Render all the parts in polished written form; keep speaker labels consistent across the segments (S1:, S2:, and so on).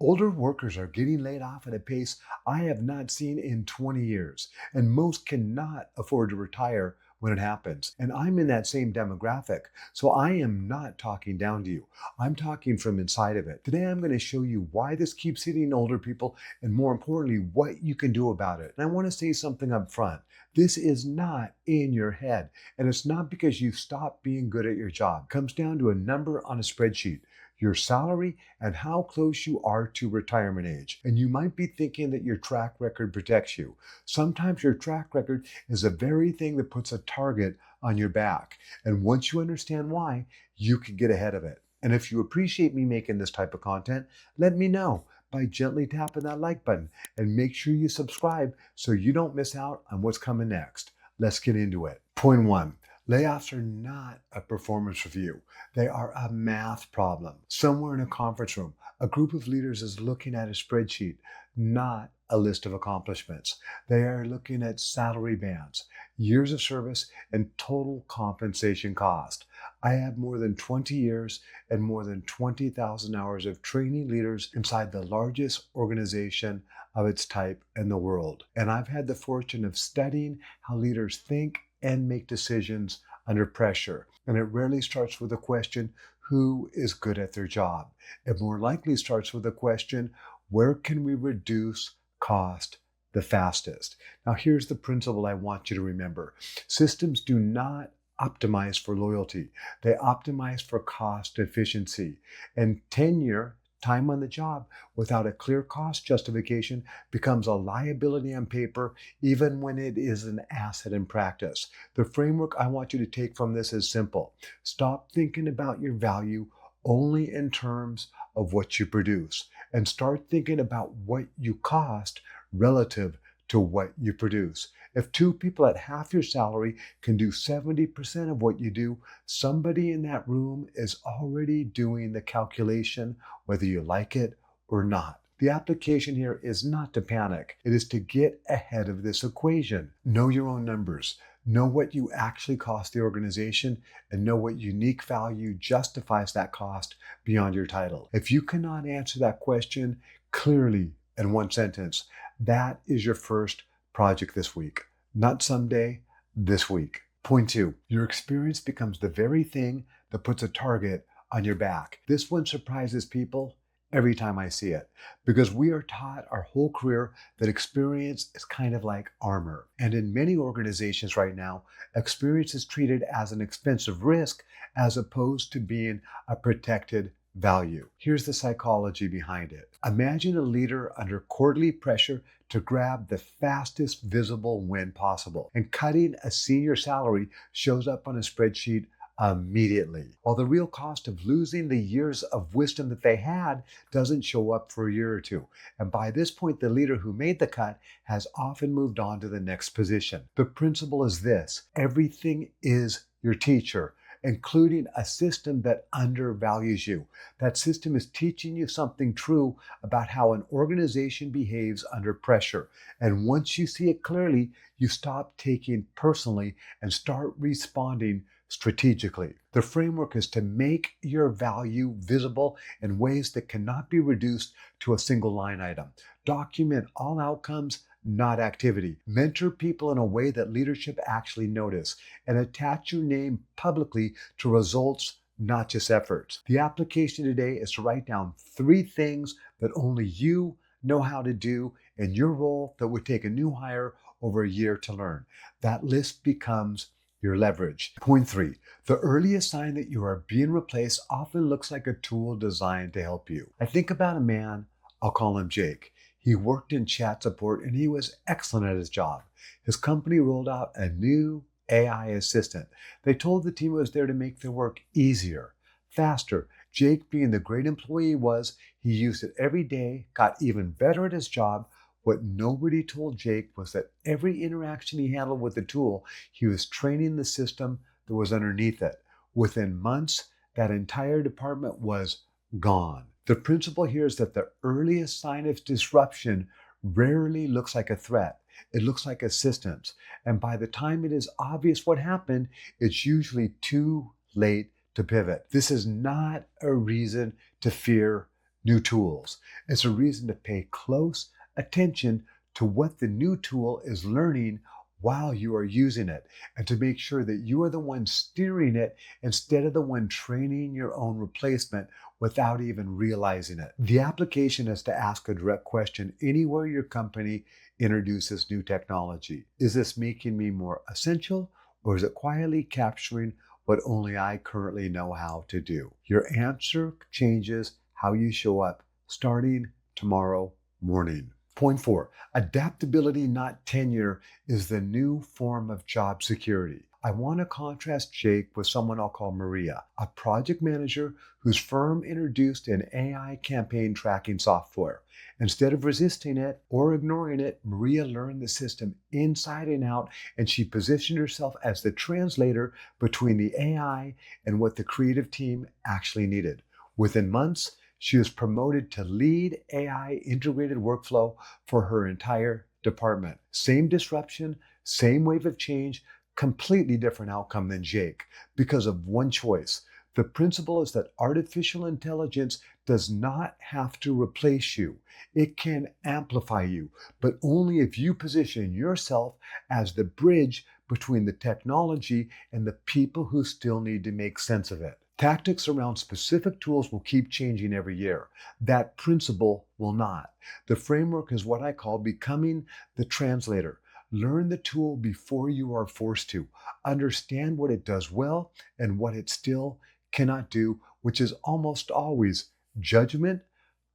S1: Older workers are getting laid off at a pace I have not seen in 20 years, and most cannot afford to retire when it happens. And I'm in that same demographic, so I am not talking down to you. I'm talking from inside of it. Today, I'm going to show you why this keeps hitting older people, and more importantly, what you can do about it. And I want to say something up front. This is not in your head, and it's not because you stopped being good at your job. It comes down to a number on a spreadsheet, your salary, and how close you are to retirement age. And you might be thinking that your track record protects you. Sometimes your track record is the very thing that puts a target on your back. And once you understand why, you can get ahead of it. And if you appreciate me making this type of content, let me know by gently tapping that like button, and make sure you subscribe so you don't miss out on what's coming next. Let's get into it. Point 1. Layoffs are not a performance review. They are a math problem. Somewhere in a conference room, a group of leaders is looking at a spreadsheet, not a list of accomplishments. They are looking at salary bands, years of service, and total compensation cost. I have more than 20 years and more than 20,000 hours of training leaders inside the largest organization of its type in the world. And I've had the fortune of studying how leaders think and make decisions under pressure. And it rarely starts with the question, who is good at their job? It more likely starts with the question, where can we reduce cost the fastest? Now, here's the principle I want you to remember. Systems do not optimize for loyalty. They optimize for cost efficiency. And tenure, time on the job, without a clear cost justification becomes a liability on paper, even when it is an asset in practice. The framework I want you to take from this is simple. Stop thinking about your value only in terms of what you produce, and start thinking about what you cost relative to what you produce. If two people at half your salary can do 70% of what you do, somebody in that room is already doing the calculation, whether you like it or not. The application here is not to panic. It is to get ahead of this equation. Know your own numbers. Know what you actually cost the organization, and know what unique value justifies that cost beyond your title. If you cannot answer that question clearly in one sentence, that is your first project this week. Not someday, this week. Point 2, your experience becomes the very thing that puts a target on your back. This one surprises people every time I see it, because we are taught our whole career that experience is kind of like armor. And in many organizations right now, experience is treated as an expensive risk as opposed to being a protected value. Here's the psychology behind it. Imagine a leader under quarterly pressure to grab the fastest visible win possible, and cutting a senior salary shows up on a spreadsheet immediately, while the real cost of losing the years of wisdom that they had doesn't show up for a year or two. And by this point, the leader who made the cut has often moved on to the next position. The principle is this: everything is your teacher, including a system that undervalues you. That system is teaching you something true about how an organization behaves under pressure. And once you see it clearly, you stop taking personally and start responding strategically. The framework is to make your value visible in ways that cannot be reduced to a single line item. Document all outcomes, not activity. Mentor people in a way that leadership actually notice, and attach your name publicly to results, not just efforts. The application today is to write down 3 things that only you know how to do in your role that would take a new hire over a year to learn. That list becomes your leverage. Point 3, the earliest sign that you are being replaced often looks like a tool designed to help you. I think about a man, I'll call him Jake. He worked in chat support and he was excellent at his job. His company rolled out a new AI assistant. They told the team it was there to make their work easier, faster. Jake, being the great employee he was, he used it every day, got even better at his job. What nobody told Jake was that every interaction he handled with the tool, he was training the system that was underneath it. Within months, that entire department was gone. The principle here is that the earliest sign of disruption rarely looks like a threat. It looks like assistance. And by the time it is obvious what happened, it's usually too late to pivot. This is not a reason to fear new tools. It's a reason to pay close attention to what the new tool is learning while you are using it, and to make sure that you are the one steering it instead of the one training your own replacement without even realizing it. The application is to ask a direct question anywhere your company introduces new technology. Is this making me more essential, or is it quietly capturing what only I currently know how to do? Your answer changes how you show up starting tomorrow morning. Point 4, adaptability, not tenure, is the new form of job security. I want to contrast Jake with someone I'll call Maria, a project manager whose firm introduced an AI campaign tracking software. Instead of resisting it or ignoring it, Maria learned the system inside and out, and she positioned herself as the translator between the AI and what the creative team actually needed. Within months, she was promoted to lead AI integrated workflow for her entire department. Same disruption, same wave of change, completely different outcome than Jake because of one choice. The principle is that artificial intelligence does not have to replace you. It can amplify you, but only if you position yourself as the bridge between the technology and the people who still need to make sense of it. Tactics around specific tools will keep changing every year. That principle will not. The framework is what I call becoming the translator. Learn the tool before you are forced to. Understand what it does well and what it still cannot do, which is almost always judgment,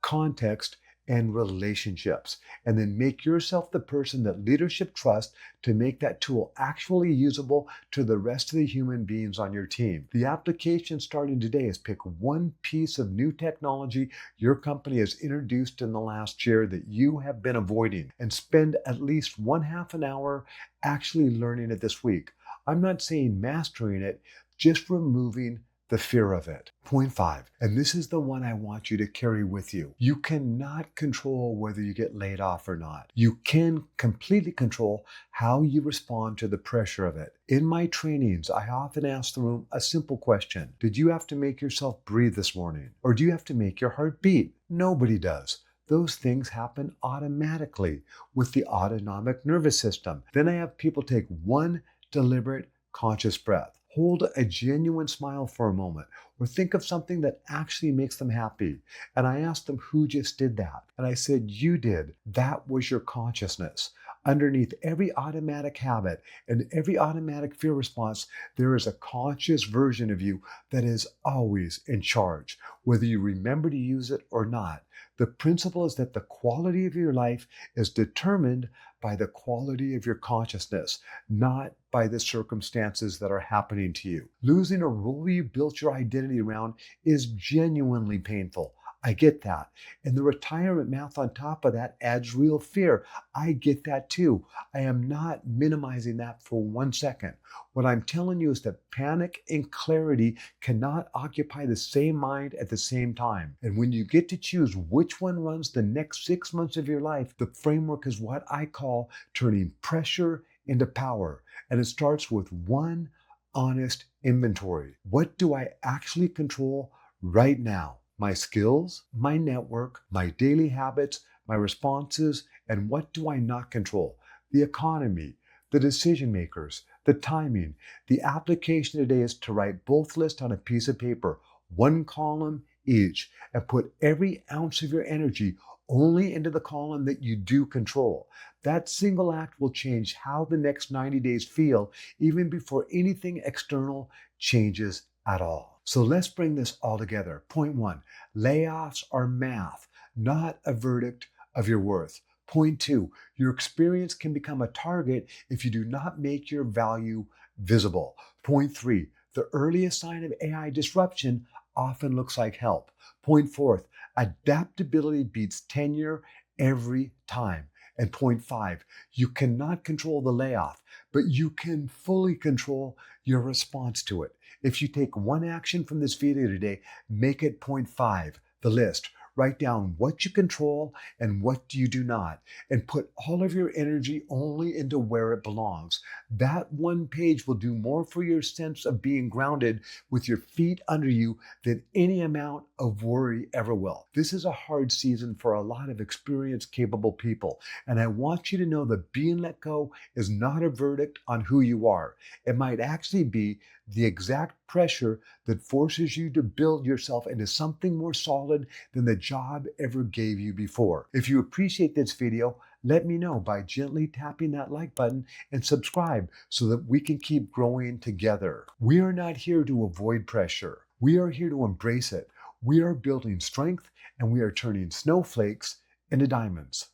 S1: context, and relationships. And then make yourself the person that leadership trusts to make that tool actually usable to the rest of the human beings on your team. The application starting today is pick one piece of new technology your company has introduced in the last year that you have been avoiding, and spend at least 1/2 an hour actually learning it this week. I'm not saying mastering it, just removing the fear of it. Point 5, and this is the one I want you to carry with you. You cannot control whether you get laid off or not. You can completely control how you respond to the pressure of it. In my trainings, I often ask the room a simple question. Did you have to make yourself breathe this morning? Or do you have to make your heart beat? Nobody does. Those things happen automatically with the autonomic nervous system. Then I have people take one deliberate, conscious breath. Hold a genuine smile for a moment, or think of something that actually makes them happy. And I asked them who just did that. And I said, you did. That was your consciousness. Underneath every automatic habit and every automatic fear response, there is a conscious version of you that is always in charge, whether you remember to use it or not. The principle is that the quality of your life is determined by the quality of your consciousness, not by the circumstances that are happening to you. Losing a role you built your identity around is genuinely painful. I get that. And the retirement math on top of that adds real fear. I get that too. I am not minimizing that for 1 second. What I'm telling you is that panic and clarity cannot occupy the same mind at the same time. And when you get to choose which one runs the next 6 months of your life, the framework is what I call turning pressure into power. And it starts with one honest inventory. What do I actually control right now? My skills, my network, my daily habits, my responses, and what do I not control? The economy, the decision makers, the timing. The application today is to write both lists on a piece of paper, one column each, and put every ounce of your energy only into the column that you do control. That single act will change how the next 90 days feel, even before anything external changes at all. So let's bring this all together. Point 1, layoffs are math, not a verdict of your worth. Point 2, your experience can become a target if you do not make your value visible. Point 3, the earliest sign of AI disruption often looks like help. Point 4, adaptability beats tenure every time. And point 5, you cannot control the layoff, but you can fully control your response to it. If you take one action from this video today, make it point 5, the list. Write down what you control and what you do not, and put all of your energy only into where it belongs. That one page will do more for your sense of being grounded with your feet under you than any amount of worry ever will. This is a hard season for a lot of experienced, capable people, and I want you to know that being let go is not a verdict on who you are. It might actually be the exact pressure that forces you to build yourself into something more solid than the job ever gave you before. If you appreciate this video, let me know by gently tapping that like button and subscribe so that we can keep growing together. We are not here to avoid pressure. We are here to embrace it. We are building strength, and we are turning snowflakes into diamonds.